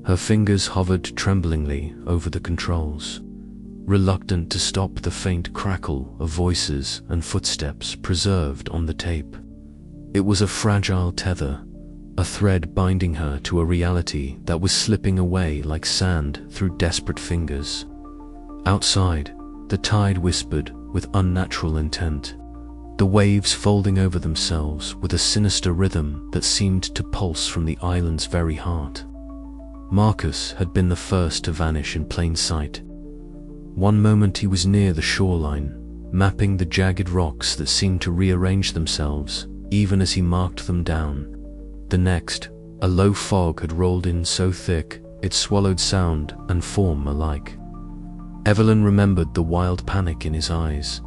Her fingers hovered tremblingly over the controls, reluctant to stop the faint crackle of voices and footsteps preserved on the tape. It was a fragile tether, a thread binding her to a reality that was slipping away like sand through desperate fingers. Outside, the tide whispered with unnatural intent, the waves folding over themselves with a sinister rhythm that seemed to pulse from the island's very heart. Marcus had been the first to vanish in plain sight. One moment he was near the shoreline, mapping the jagged rocks that seemed to rearrange themselves even as he marked them down. The next, a low fog had rolled in so thick it swallowed sound and form alike. Evelyn remembered the wild panic in his eyes,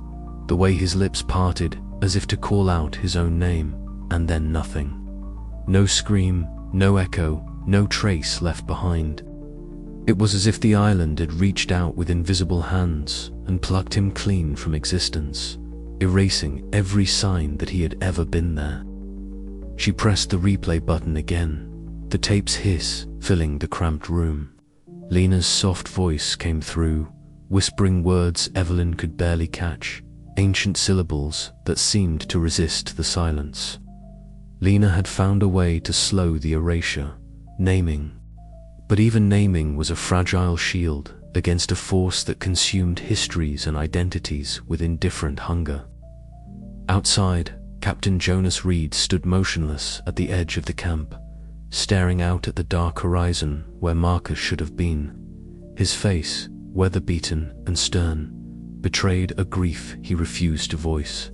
the way his lips parted as if to call out his own name, and then nothing. No scream, no echo, no trace left behind. It was as if the island had reached out with invisible hands and plucked him clean from existence, erasing every sign that he had ever been there. She pressed the replay button again, the tape's hiss filling the cramped room. Lena's soft voice came through, whispering words Evelyn could barely catch, ancient syllables that seemed to resist the silence. Lena had found a way to slow the erasure, naming. But even naming was a fragile shield against a force that consumed histories and identities with indifferent hunger. Outside, Captain Jonas Reed stood motionless at the edge of the camp, staring out at the dark horizon where Marcus should have been. His face, weather-beaten and stern, betrayed a grief he refused to voice.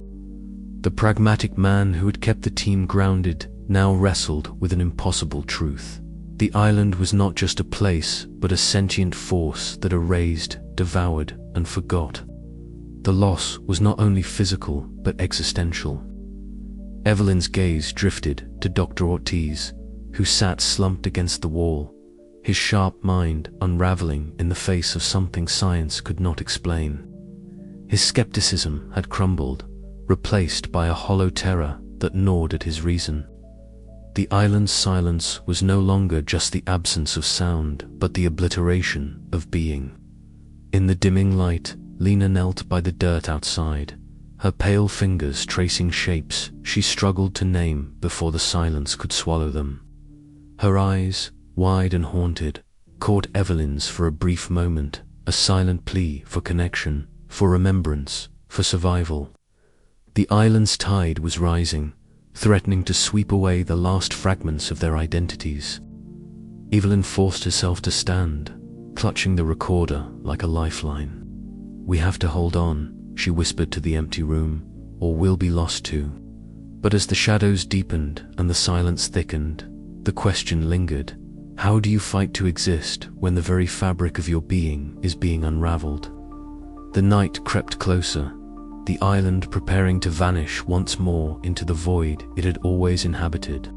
The pragmatic man who had kept the team grounded now wrestled with an impossible truth. The island was not just a place, but a sentient force that erased, devoured, and forgot. The loss was not only physical, but existential. Evelyn's gaze drifted to Dr. Ortiz, who sat slumped against the wall, his sharp mind unraveling in the face of something science could not explain. His skepticism had crumbled, replaced by a hollow terror that gnawed at his reason. The island's silence was no longer just the absence of sound, but the obliteration of being. In the dimming light, Lena knelt by the dirt outside, her pale fingers tracing shapes she struggled to name before the silence could swallow them. Her eyes, wide and haunted, caught Evelyn's for a brief moment, a silent plea for connection, for remembrance, for survival. The island's tide was rising, threatening to sweep away the last fragments of their identities. Evelyn forced herself to stand, clutching the recorder like a lifeline. "We have to hold on," she whispered to the empty room, "or we'll be lost too." But as the shadows deepened and the silence thickened, the question lingered. How do you fight to exist when the very fabric of your being is being unraveled? The night crept closer, the island preparing to vanish once more into the void it had always inhabited.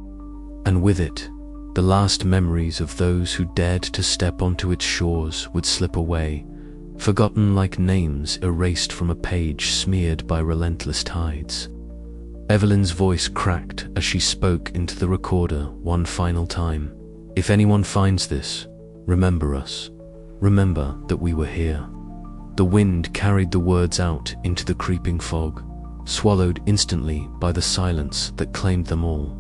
And with it, the last memories of those who dared to step onto its shores would slip away, forgotten like names erased from a page smeared by relentless tides. Evelyn's voice cracked as she spoke into the recorder one final time. "If anyone finds this, remember us. Remember that we were here." The wind carried the words out into the creeping fog, swallowed instantly by the silence that claimed them all.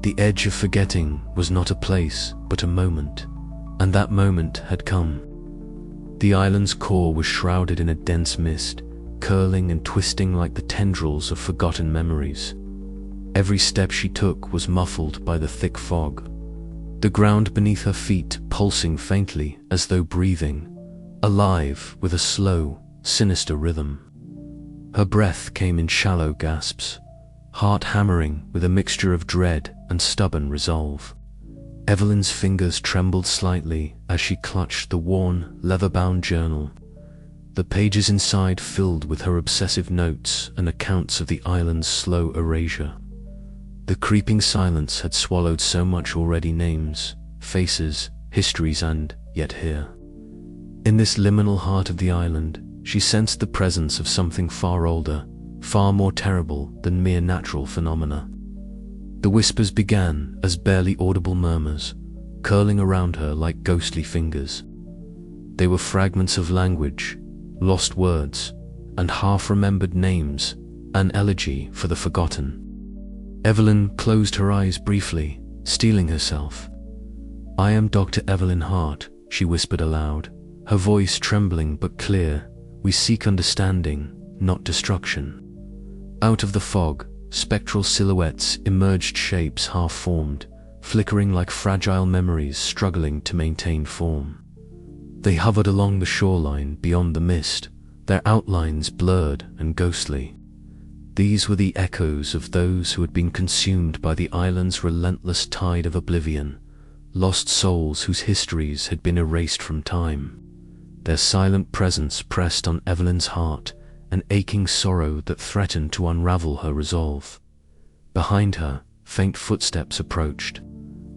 The edge of forgetting was not a place, but a moment, and that moment had come. The island's core was shrouded in a dense mist, curling and twisting like the tendrils of forgotten memories. Every step she took was muffled by the thick fog, the ground beneath her feet pulsing faintly as though breathing, alive with a slow, sinister rhythm. Her breath came in shallow gasps, heart hammering with a mixture of dread and stubborn resolve. Evelyn's fingers trembled slightly as she clutched the worn, leather-bound journal, the pages inside filled with her obsessive notes and accounts of the island's slow erasure. The creeping silence had swallowed so much already: names, faces, histories, and yet here. In this liminal heart of the island, she sensed the presence of something far older, far more terrible than mere natural phenomena. The whispers began as barely audible murmurs, curling around her like ghostly fingers. They were fragments of language, lost words, and half-remembered names, an elegy for the forgotten. Evelyn closed her eyes briefly, steeling herself. "I am Dr. Evelyn Hart," she whispered aloud, her voice trembling but clear. "We seek understanding, not destruction." Out of the fog, spectral silhouettes emerged, shapes half-formed, flickering like fragile memories struggling to maintain form. They hovered along the shoreline beyond the mist, their outlines blurred and ghostly. These were the echoes of those who had been consumed by the island's relentless tide of oblivion, lost souls whose histories had been erased from time. Their silent presence pressed on Evelyn's heart, an aching sorrow that threatened to unravel her resolve. Behind her, faint footsteps approached.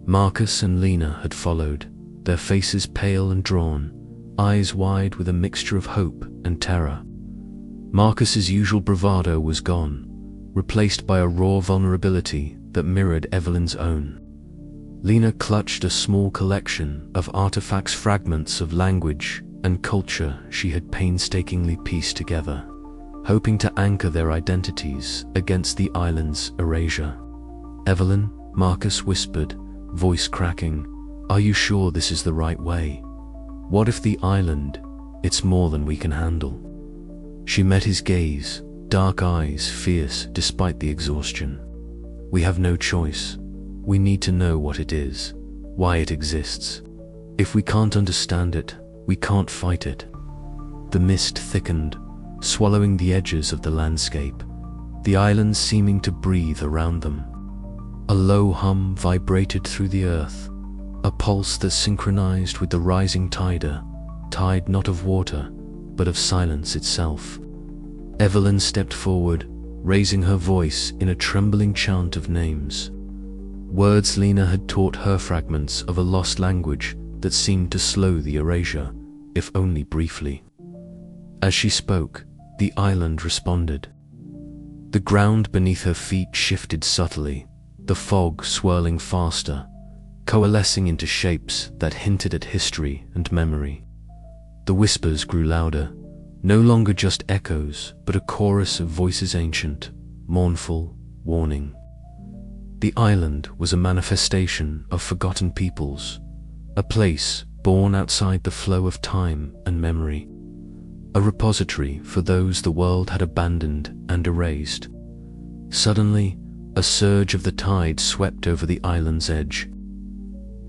Marcus and Lena had followed, their faces pale and drawn, eyes wide with a mixture of hope and terror. Marcus's usual bravado was gone, replaced by a raw vulnerability that mirrored Evelyn's own. Lena clutched a small collection of artifacts, fragments of language and culture she had painstakingly pieced together, hoping to anchor their identities against the island's erasure. "Evelyn," Marcus whispered, voice cracking, "are you sure this is the right way? What if the island, it's more than we can handle?" She met his gaze, dark eyes fierce despite the exhaustion. "We have no choice. We need to know what it is, why it exists. If we can't understand it, we can't fight it." The mist thickened, swallowing the edges of the landscape, the islands seeming to breathe around them. A low hum vibrated through the earth, a pulse that synchronized with the rising tide not of water, but of silence itself. Evelyn stepped forward, raising her voice in a trembling chant of names. Words Lena had taught her, fragments of a lost language that seemed to slow the erasure, if only briefly. As she spoke, the island responded. The ground beneath her feet shifted subtly, the fog swirling faster, coalescing into shapes that hinted at history and memory. The whispers grew louder, no longer just echoes, but a chorus of voices, ancient, mournful, warning. The island was a manifestation of forgotten peoples, a place born outside the flow of time and memory, a repository for those the world had abandoned and erased. Suddenly, a surge of the tide swept over the island's edge.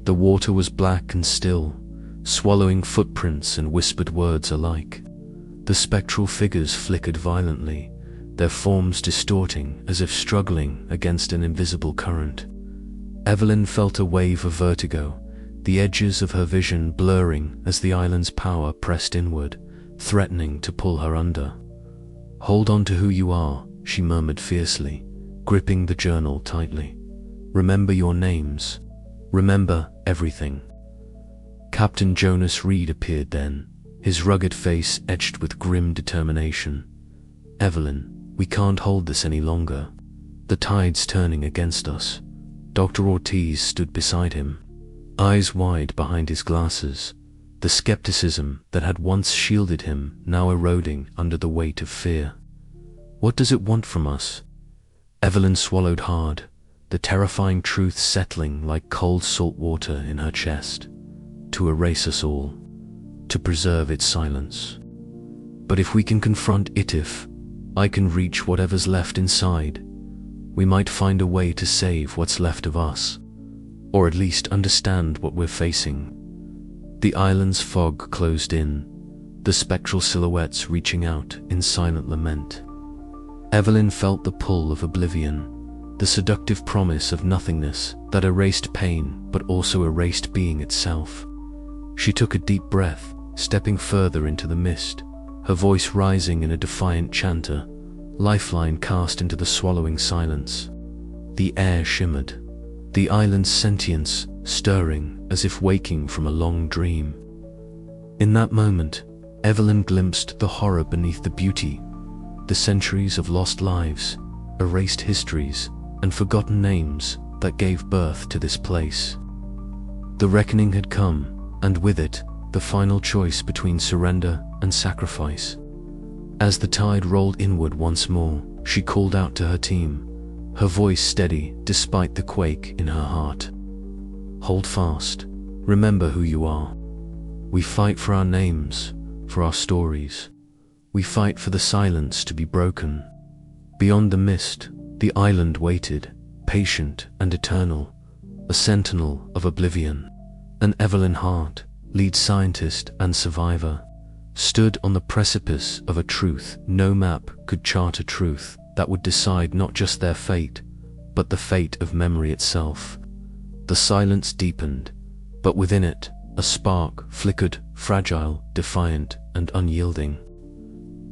The water was black and still, swallowing footprints and whispered words alike. The spectral figures flickered violently, their forms distorting as if struggling against an invisible current. Evelyn felt a wave of vertigo, the edges of her vision blurring as the island's power pressed inward, threatening to pull her under. "Hold on to who you are," she murmured fiercely, gripping the journal tightly. "Remember your names. Remember everything." Captain Jonas Reed appeared then, his rugged face etched with grim determination. "Evelyn, we can't hold this any longer. The tide's turning against us." Dr. Ortiz stood beside him, eyes wide behind his glasses, the skepticism that had once shielded him now eroding under the weight of fear. "What does it want from us?" Evelyn swallowed hard, the terrifying truth settling like cold salt water in her chest. "To erase us all, to preserve its silence. But if we can confront it, if I can reach whatever's left inside, we might find a way to save what's left of us, or at least understand what we're facing." The island's fog closed in, the spectral silhouettes reaching out in silent lament. Evelyn felt the pull of oblivion, the seductive promise of nothingness that erased pain but also erased being itself. She took a deep breath, stepping further into the mist, her voice rising in a defiant chanter, lifeline cast into the swallowing silence. The air shimmered, the island's sentience stirring as if waking from a long dream. In that moment, Evelyn glimpsed the horror beneath the beauty, the centuries of lost lives, erased histories, and forgotten names that gave birth to this place. The reckoning had come, and with it, the final choice between surrender and sacrifice. As the tide rolled inward once more, she called out to her team, her voice steady despite the quake in her heart. Hold fast. Remember who you are. We fight for our names, for our stories. We fight for the silence to be broken. Beyond the mist, the island waited, patient and eternal, a sentinel of oblivion. And Evelyn Hart, lead scientist and survivor, stood on the precipice of a truth no map could chart, a truth that would decide not just their fate, but the fate of memory itself. The silence deepened, but within it, a spark flickered, fragile, defiant, and unyielding.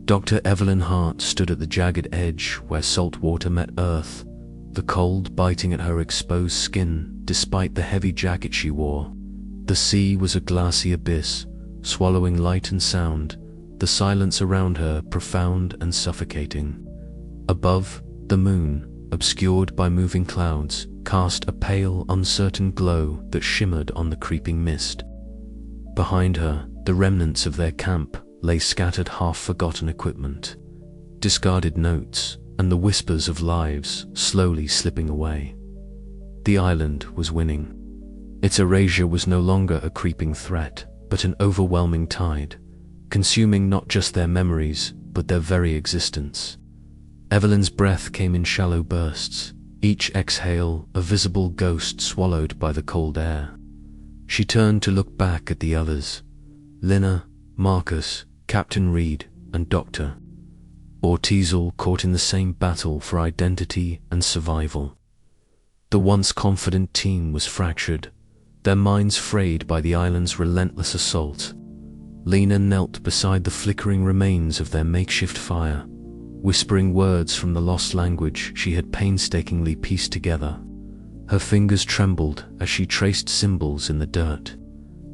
Dr. Evelyn Hart stood at the jagged edge where salt water met earth, the cold biting at her exposed skin despite the heavy jacket she wore. The sea was a glassy abyss, swallowing light and sound, the silence around her profound and suffocating. Above, the moon, obscured by moving clouds, cast a pale, uncertain glow that shimmered on the creeping mist. Behind her, the remnants of their camp lay scattered, half-forgotten equipment, discarded notes, and the whispers of lives slowly slipping away. The island was winning. Its erasure was no longer a creeping threat, but an overwhelming tide, consuming not just their memories, but their very existence. Evelyn's breath came in shallow bursts, each exhale a visible ghost swallowed by the cold air. She turned to look back at the others, Lina, Marcus, Captain Reed, and Dr. Ortiz, all caught in the same battle for identity and survival. The once confident team was fractured, their minds frayed by the island's relentless assault. Lina knelt beside the flickering remains of their makeshift fire, whispering words from the lost language she had painstakingly pieced together. Her fingers trembled as she traced symbols in the dirt,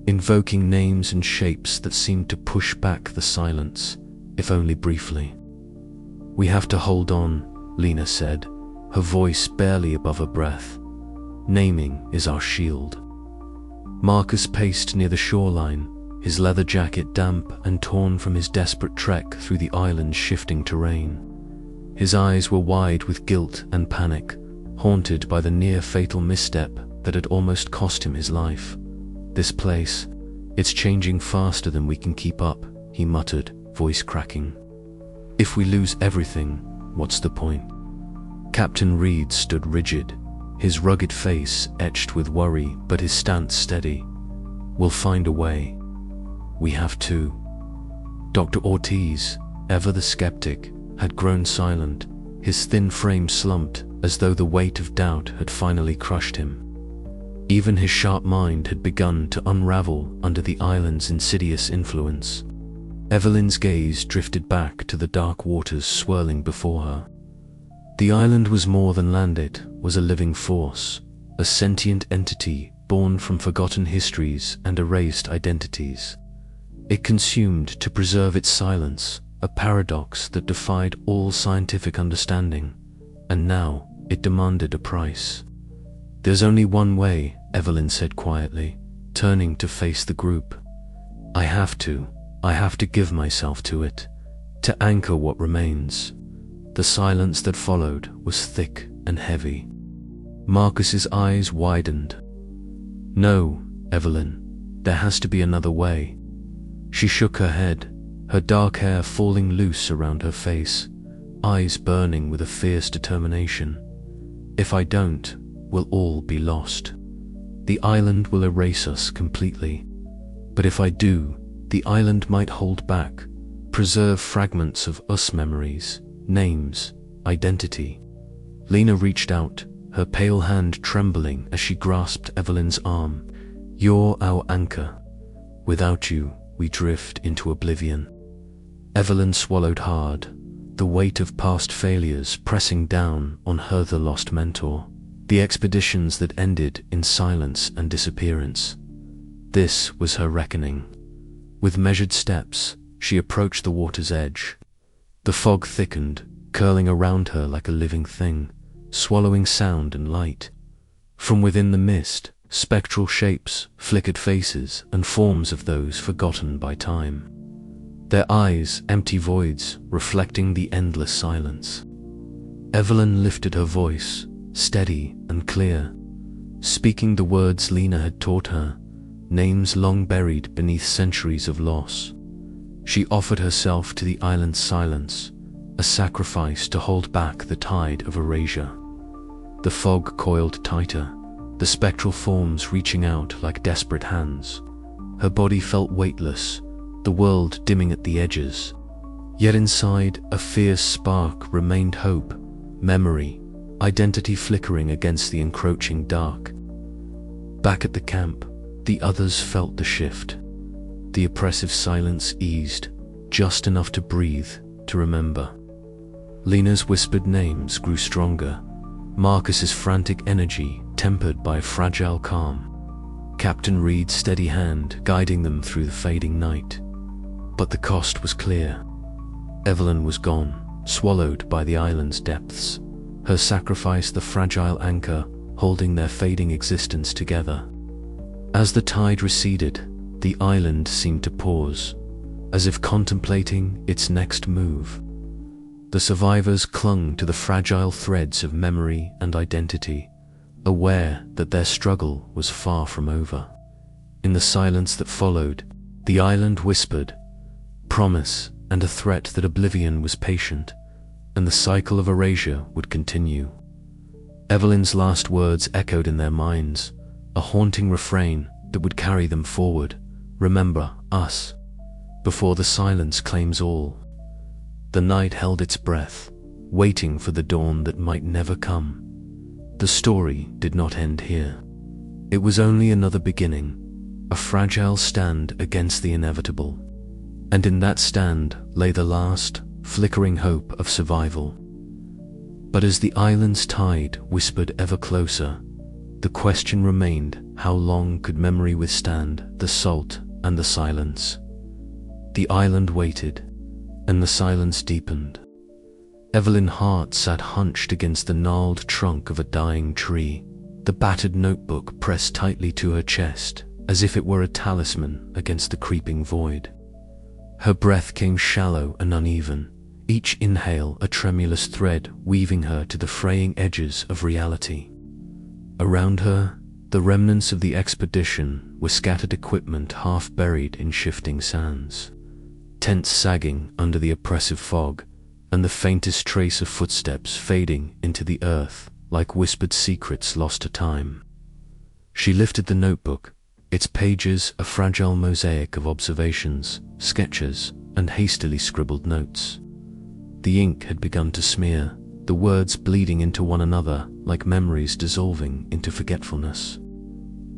invoking names and shapes that seemed to push back the silence, if only briefly. "We have to hold on," Lina said, her voice barely above her breath. "Naming is our shield." Marcus paced near the shoreline, his leather jacket damp and torn from his desperate trek through the island's shifting terrain. His eyes were wide with guilt and panic, haunted by the near-fatal misstep that had almost cost him his life. "This place, it's changing faster than we can keep up," he muttered, voice cracking. "If we lose everything, what's the point?" Captain Reed stood rigid, his rugged face etched with worry but his stance steady. "We'll find a way. We have to." Dr. Ortiz, ever the skeptic, had grown silent, his thin frame slumped as though the weight of doubt had finally crushed him. Even his sharp mind had begun to unravel under the island's insidious influence. Evelyn's gaze drifted back to the dark waters swirling before her. The island was more than land, it was a living force, a sentient entity born from forgotten histories and erased identities. It consumed to preserve its silence, a paradox that defied all scientific understanding, and now it demanded a price. "There's only one way," Evelyn said quietly, turning to face the group. I have to give myself to it, to anchor what remains." The silence that followed was thick and heavy. Marcus's eyes widened. "No, Evelyn, there has to be another way." She shook her head, her dark hair falling loose around her face, eyes burning with a fierce determination. "If I don't, we'll all be lost. The island will erase us completely. But if I do, the island might hold back, preserve fragments of us memories, names, identity." Lina reached out, her pale hand trembling as she grasped Evelyn's arm. "You're our anchor. Without you, we drift into oblivion." Evelyn swallowed hard, the weight of past failures pressing down on her, the lost mentor, the expeditions that ended in silence and disappearance. This was her reckoning. With measured steps, she approached the water's edge. The fog thickened, curling around her like a living thing, swallowing sound and light. From within the mist, spectral shapes, flickered faces, and forms of those forgotten by time. Their eyes empty voids, reflecting the endless silence. Evelyn lifted her voice, steady and clear, speaking the words Lena had taught her, names long buried beneath centuries of loss. She offered herself to the island's silence, a sacrifice to hold back the tide of erasure. The fog coiled tighter, the spectral forms reaching out like desperate hands. Her body felt weightless, the world dimming at the edges. Yet inside, a fierce spark remained hope, memory, identity flickering against the encroaching dark. Back at the camp, the others felt the shift. The oppressive silence eased, just enough to breathe, to remember. Lena's whispered names grew stronger, Marcus's frantic energy tempered by a fragile calm, Captain Reed's steady hand guiding them through the fading night. But the cost was clear. Evelyn was gone, swallowed by the island's depths, her sacrifice the fragile anchor holding their fading existence together. As the tide receded, the island seemed to pause, as if contemplating its next move. The survivors clung to the fragile threads of memory and identity, aware that their struggle was far from over. In the silence that followed, the island whispered, promise and a threat that oblivion was patient, and the cycle of erasure would continue. Evelyn's last words echoed in their minds, a haunting refrain that would carry them forward. Remember us, before the silence claims all. The night held its breath, waiting for the dawn that might never come. The story did not end here. It was only another beginning, a fragile stand against the inevitable. And in that stand lay the last, flickering hope of survival. But as the island's tide whispered ever closer, the question remained, how long could memory withstand the salt and the silence? The island waited, and the silence deepened. Evelyn's heart sat hunched against the gnarled trunk of a dying tree, the battered notebook pressed tightly to her chest, as if it were a talisman against the creeping void. Her breath came shallow and uneven, each inhale a tremulous thread weaving her to the fraying edges of reality. Around her, the remnants of the expedition were scattered equipment half buried in shifting sands, tents sagging under the oppressive fog, and the faintest trace of footsteps fading into the earth like whispered secrets lost to time. She lifted the notebook, its pages a fragile mosaic of observations, sketches, and hastily scribbled notes. The ink had begun to smear, the words bleeding into one another like memories dissolving into forgetfulness.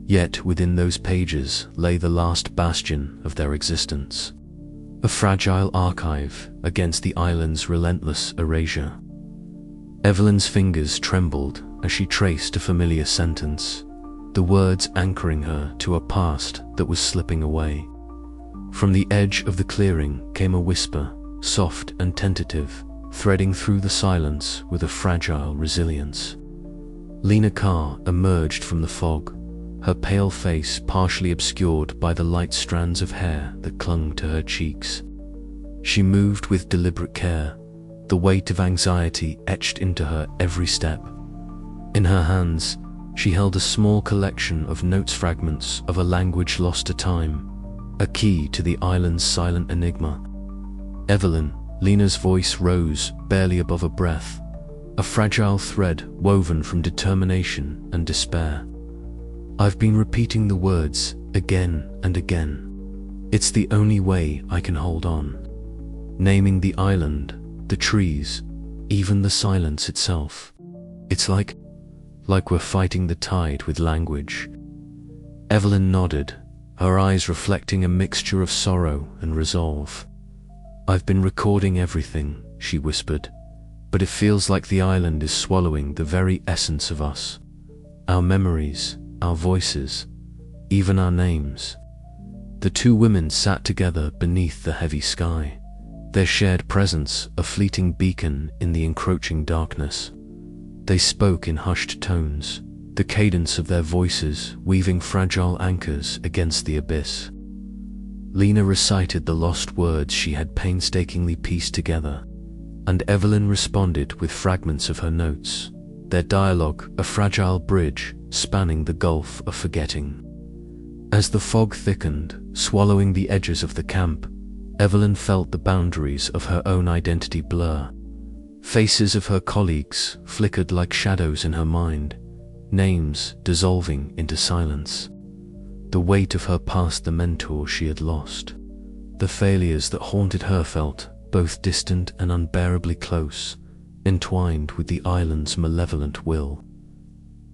Yet within those pages lay the last bastion of their existence, a fragile archive against the island's relentless erasure. Evelyn's fingers trembled as she traced a familiar sentence, the words anchoring her to a past that was slipping away. From the edge of the clearing came a whisper, soft and tentative, threading through the silence with a fragile resilience. Lena Carr emerged from the fog, her pale face partially obscured by the light strands of hair that clung to her cheeks. She moved with deliberate care, the weight of anxiety etched into her every step. In her hands, she held a small collection of notes, fragments of a language lost to time, a key to the island's silent enigma. Evelyn, Lena's voice rose barely above a breath, a fragile thread woven from determination and despair. I've been repeating the words again and again. It's the only way I can hold on. Naming the island, the trees, even the silence itself. It's like we're fighting the tide with language. Evelyn nodded, her eyes reflecting a mixture of sorrow and resolve. I've been recording everything, she whispered, but it feels like the island is swallowing the very essence of us. Our memories, our voices, even our names. The two women sat together beneath the heavy sky, their shared presence a fleeting beacon in the encroaching darkness. They spoke in hushed tones, the cadence of their voices weaving fragile anchors against the abyss. Lena recited the lost words she had painstakingly pieced together, and Evelyn responded with fragments of her notes, their dialogue a fragile bridge spanning the gulf of forgetting. As the fog thickened, swallowing the edges of the camp, Evelyn felt the boundaries of her own identity blur. Faces of her colleagues flickered like shadows in her mind, names dissolving into silence. The weight of her past, the mentor she had lost, the failures that haunted her felt both distant and unbearably close, entwined with the island's malevolent will.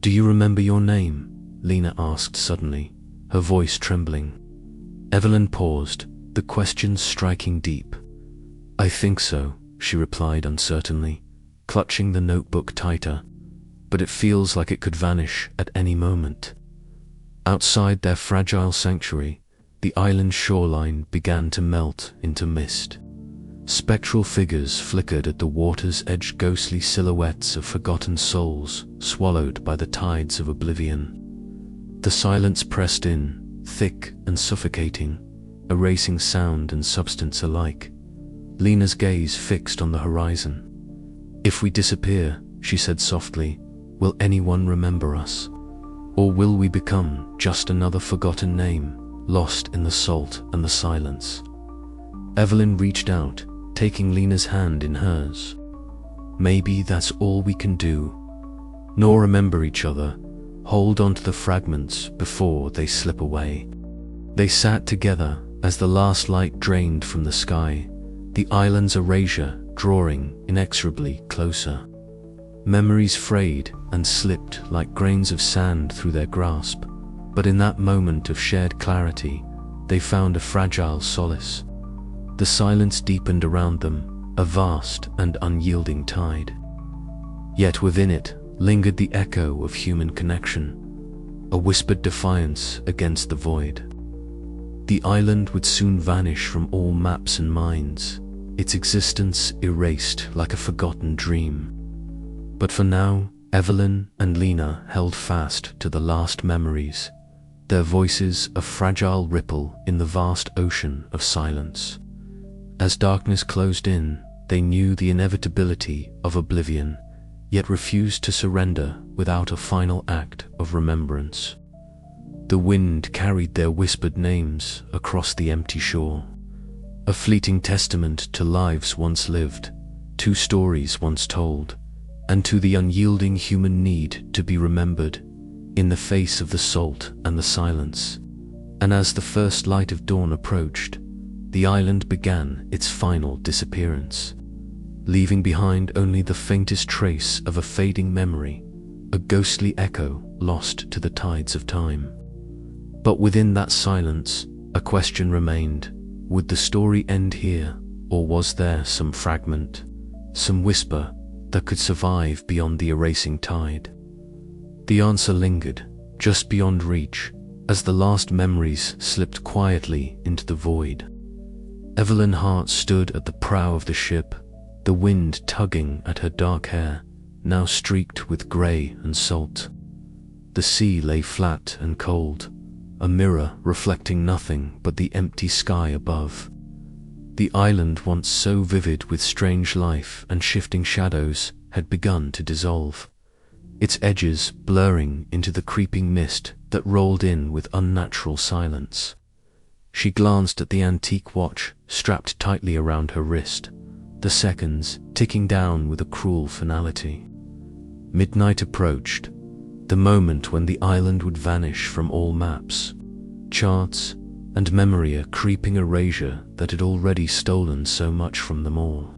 "Do you remember your name?" Lena asked suddenly, her voice trembling. Evelyn paused, the question striking deep. "I think so," she replied uncertainly, clutching the notebook tighter, "but it feels like it could vanish at any moment." Outside their fragile sanctuary, the island's shoreline began to melt into mist. Spectral figures flickered at the water's edge, ghostly silhouettes of forgotten souls swallowed by the tides of oblivion. The silence pressed in, thick and suffocating, erasing sound and substance alike. Lena's gaze fixed on the horizon. "If we disappear," she said softly, "will anyone remember us? Or will we become just another forgotten name, lost in the salt and the silence?" Evelyn reached out, taking Lena's hand in hers. "Maybe that's all we can do. Nor remember each other, hold on to the fragments before they slip away." They sat together as the last light drained from the sky, the island's erasure drawing inexorably closer. Memories frayed and slipped like grains of sand through their grasp, but in that moment of shared clarity, they found a fragile solace. The silence deepened around them, a vast and unyielding tide. Yet within it lingered the echo of human connection, a whispered defiance against the void. The island would soon vanish from all maps and minds, its existence erased like a forgotten dream. But for now, Evelyn and Lena held fast to the last memories, their voices a fragile ripple in the vast ocean of silence. As darkness closed in, they knew the inevitability of oblivion, yet refused to surrender without a final act of remembrance. The wind carried their whispered names across the empty shore, a fleeting testament to lives once lived, to stories once told, and to the unyielding human need to be remembered in the face of the salt and the silence. And as the first light of dawn approached, the island began its final disappearance, leaving behind only the faintest trace of a fading memory, a ghostly echo lost to the tides of time. But within that silence, a question remained. Would the story end here, or was there some fragment, some whisper that could survive beyond the erasing tide? The answer lingered, just beyond reach, as the last memories slipped quietly into the void. Evelyn Hart stood at the prow of the ship, the wind tugging at her dark hair, now streaked with grey and salt. The sea lay flat and cold, a mirror reflecting nothing but the empty sky above. The island, once so vivid with strange life and shifting shadows, had begun to dissolve, its edges blurring into the creeping mist that rolled in with unnatural silence. She glanced at the antique watch strapped tightly around her wrist, the seconds ticking down with a cruel finality. Midnight approached, the moment when the island would vanish from all maps, charts, and memory, a creeping erasure that had already stolen so much from them all.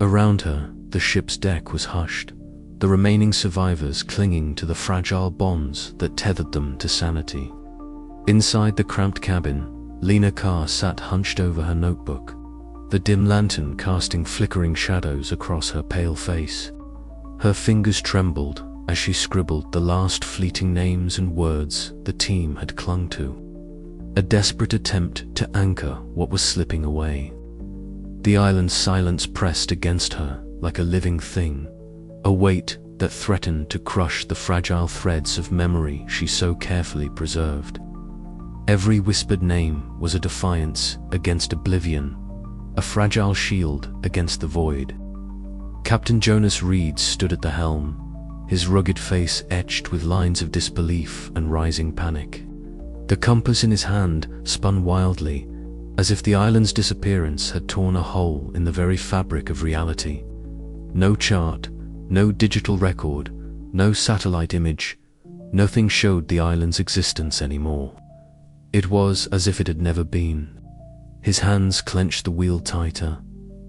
Around her, the ship's deck was hushed, the remaining survivors clinging to the fragile bonds that tethered them to sanity. Inside the cramped cabin, Lena Carr sat hunched over her notebook, the dim lantern casting flickering shadows across her pale face. Her fingers trembled as she scribbled the last fleeting names and words the team had clung to, a desperate attempt to anchor what was slipping away. The island's silence pressed against her like a living thing, a weight that threatened to crush the fragile threads of memory she so carefully preserved. Every whispered name was a defiance against oblivion, a fragile shield against the void. Captain Jonas Reed stood at the helm, his rugged face etched with lines of disbelief and rising panic. The compass in his hand spun wildly, as if the island's disappearance had torn a hole in the very fabric of reality. No chart, no digital record, no satellite image, nothing showed the island's existence anymore. It was as if it had never been. His hands clenched the wheel tighter,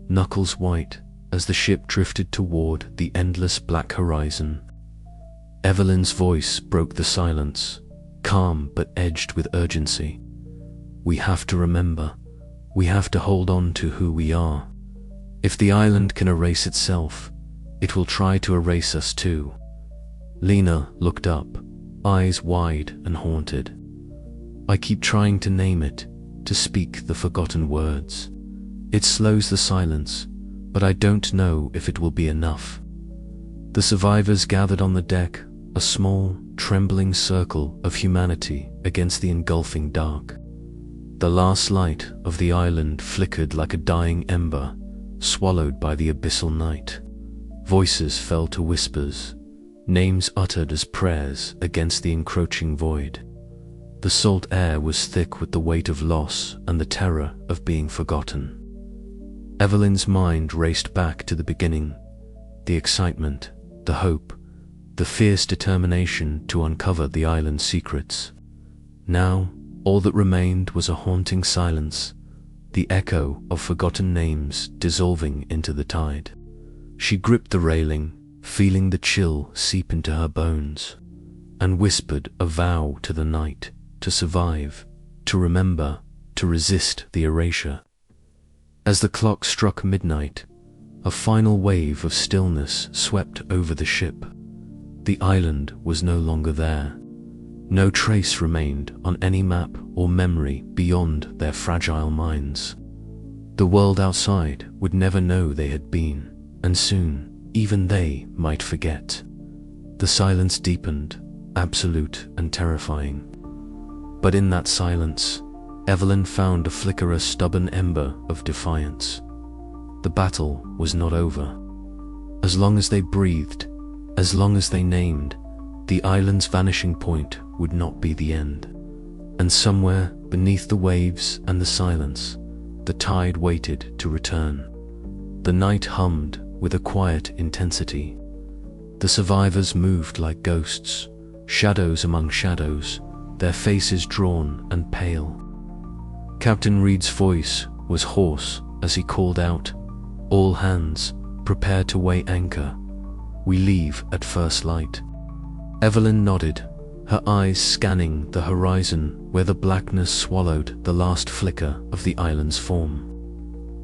knuckles white, as the ship drifted toward the endless black horizon. Evelyn's voice broke the silence, calm but edged with urgency. We have to remember. We have to hold on to who we are. If the island can erase itself, it will try to erase us too. Lena looked up, eyes wide and haunted. I keep trying to name it, to speak the forgotten words. It slows the silence, but I don't know if it will be enough. The survivors gathered on the deck, a small, trembling circle of humanity against the engulfing dark. The last light of the island flickered like a dying ember, swallowed by the abyssal night. Voices fell to whispers, names uttered as prayers against the encroaching void. The salt air was thick with the weight of loss and the terror of being forgotten. Evelyn's mind raced back to the beginning, the excitement, the hope, the fierce determination to uncover the island's secrets. Now, all that remained was a haunting silence, the echo of forgotten names dissolving into the tide. She gripped the railing, feeling the chill seep into her bones, and whispered a vow to the night, to survive, to remember, to resist the erasure. As the clock struck midnight, a final wave of stillness swept over the ship. The island was no longer there. No trace remained on any map or memory beyond their fragile minds. The world outside would never know they had been, and soon even they might forget. The silence deepened, absolute and terrifying. But in that silence, Evelyn found a flicker, a stubborn ember of defiance. The battle was not over. As long as they breathed, as long as they named, the island's vanishing point would not be the end. And somewhere beneath the waves and the silence, the tide waited to return. The night hummed with a quiet intensity. The survivors moved like ghosts, shadows among shadows, their faces drawn and pale. Captain Reed's voice was hoarse as he called out, "All hands, prepare to weigh anchor. We leave at first light." Evelyn nodded, her eyes scanning the horizon where the blackness swallowed the last flicker of the island's form.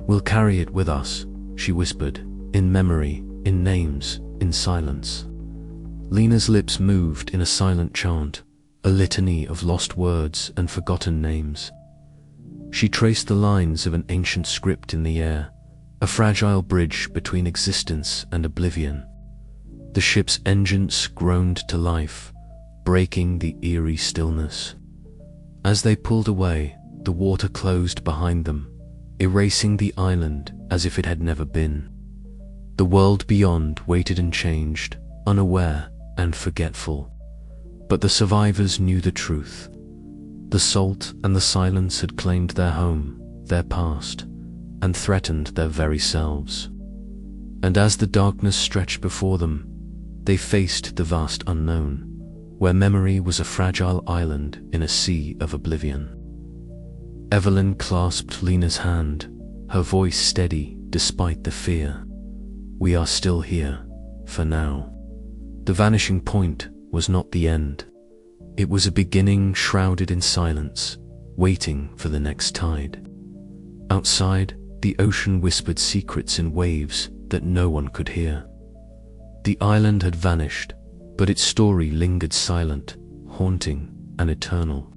"We'll carry it with us," she whispered, "in memory, in names, in silence." Lena's lips moved in a silent chant, a litany of lost words and forgotten names. She traced the lines of an ancient script in the air, a fragile bridge between existence and oblivion. The ship's engines groaned to life, breaking the eerie stillness. As they pulled away, the water closed behind them, erasing the island as if it had never been. The world beyond waited and changed, unaware and forgetful. But the survivors knew the truth. The salt and the silence had claimed their home, their past, and threatened their very selves. And as the darkness stretched before them, they faced the vast unknown, where memory was a fragile island in a sea of oblivion. Evelyn clasped Lena's hand, her voice steady despite the fear. "We are still here, for now." The vanishing point was not the end. It was a beginning shrouded in silence, waiting for the next tide. Outside, the ocean whispered secrets in waves that no one could hear. The island had vanished, but its story lingered silent, haunting, and eternal.